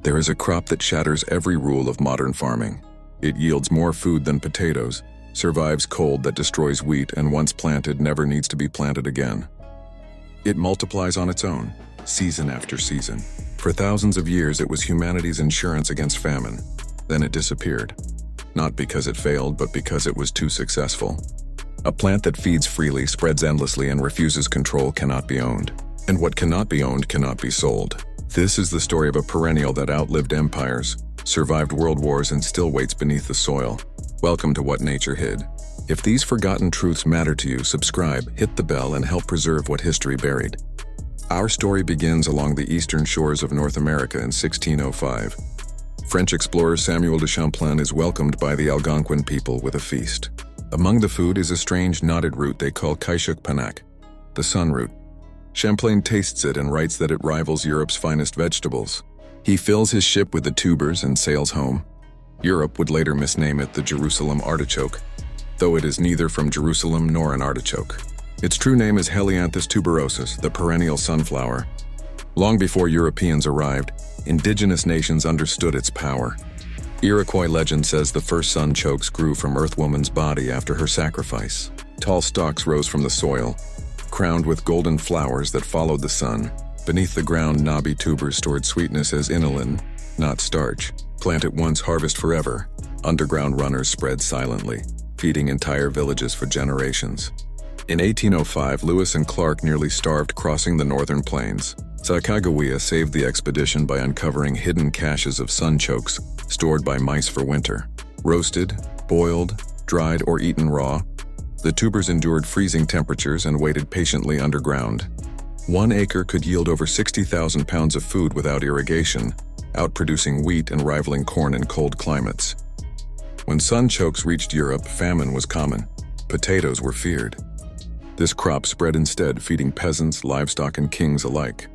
There is a crop that shatters every rule of modern farming. It yields more food than potatoes, survives cold that destroys wheat, and once planted never needs to be planted again. It multiplies on its own, season after season. For thousands of years it was humanity's insurance against famine. Then it disappeared. Not because it failed, but because it was too successful. A plant that feeds freely, spreads endlessly, and refuses control cannot be owned. And what cannot be owned cannot be sold. This is the story of a perennial that outlived empires, survived world wars, and still waits beneath the soil. Welcome to What Nature Hid. If these forgotten truths matter to you, subscribe, hit the bell, and help preserve what history buried. Our story begins along the eastern shores of North America in 1605. French explorer Samuel de Champlain is welcomed by the Algonquin people with a feast. Among the food is a strange knotted root they call kaishucpenauk, the sun root. Champlain tastes it and writes that it rivals Europe's finest vegetables. He fills his ship with the tubers and sails home. Europe would later misname it the Jerusalem artichoke, though it is neither from Jerusalem nor an artichoke. Its true name is Helianthus tuberosus, the perennial sunflower. Long before Europeans arrived, indigenous nations understood its power. Iroquois legend says the first sunchokes grew from Earthwoman's body after her sacrifice. Tall stalks rose from the soil, crowned with golden flowers that followed the sun. Beneath the ground, knobby tubers stored sweetness as inulin, not starch. Plant it once, harvest forever. Underground runners spread silently, feeding entire villages for generations. In 1805, Lewis and Clark nearly starved crossing the northern plains. Sacagawea saved the expedition by uncovering hidden caches of sunchokes stored by mice for winter. Roasted, boiled, dried, or eaten raw, the tubers endured freezing temperatures and waited patiently underground. 1 acre could yield over 60,000 pounds of food without irrigation, outproducing wheat and rivaling corn in cold climates. When sunchokes reached Europe, famine was common. Potatoes were feared. This crop spread instead, feeding peasants, livestock, and kings alike.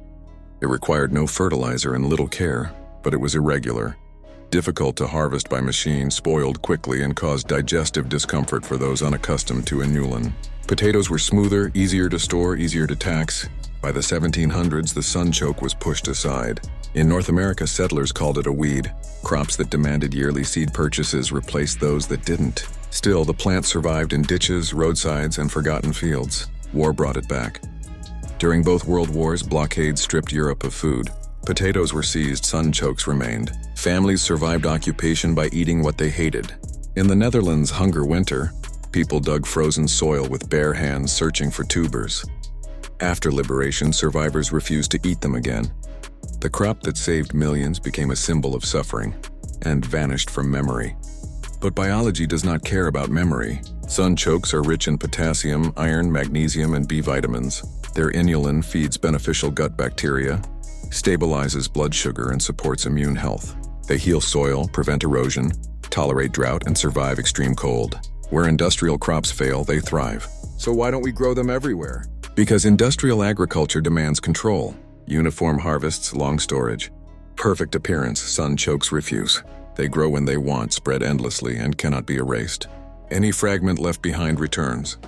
It required no fertilizer and little care, but it was irregular. Difficult to harvest by machine, spoiled quickly, and caused digestive discomfort for those unaccustomed to inulin. Potatoes were smoother, easier to store, easier to tax. By the 1700s, the sunchoke was pushed aside. In North America, settlers called it a weed. Crops that demanded yearly seed purchases replaced those that didn't. Still, the plant survived in ditches, roadsides, and forgotten fields. War brought it back. During both world wars, blockades stripped Europe of food. Potatoes were seized, sunchokes remained. Families survived occupation by eating what they hated. In the Netherlands' hunger winter, people dug frozen soil with bare hands searching for tubers. After liberation, survivors refused to eat them again. The crop that saved millions became a symbol of suffering and vanished from memory. But biology does not care about memory. Sunchokes are rich in potassium, iron, magnesium, and B vitamins. Their inulin feeds beneficial gut bacteria, stabilizes blood sugar, and supports immune health. They heal soil, prevent erosion, tolerate drought, and survive extreme cold. Where industrial crops fail, they thrive. So why don't we grow them everywhere? Because industrial agriculture demands control. Uniform harvests, long storage. Perfect appearance, sunchokes refuse. They grow when they want, spread endlessly, and cannot be erased. Any fragment left behind returns.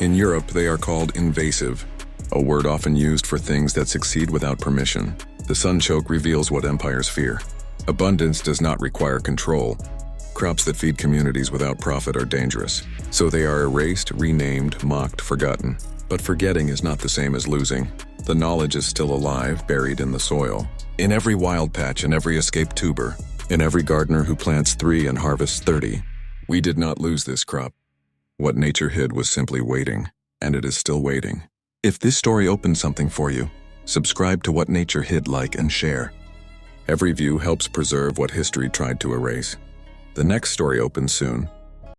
In Europe, they are called invasive, a word often used for things that succeed without permission. The sunchoke reveals what empires fear. Abundance does not require control. Crops that feed communities without profit are dangerous. So they are erased, renamed, mocked, forgotten. But forgetting is not the same as losing. The knowledge is still alive, buried in the soil. In every wild patch, in every escaped tuber, in every gardener who plants 3 and harvests 30. We did not lose this crop. What nature hid was simply waiting, and it is still waiting. If this story opened something for you, subscribe to What Nature Hid, like, and share. Every view helps preserve what history tried to erase. The next story opens soon.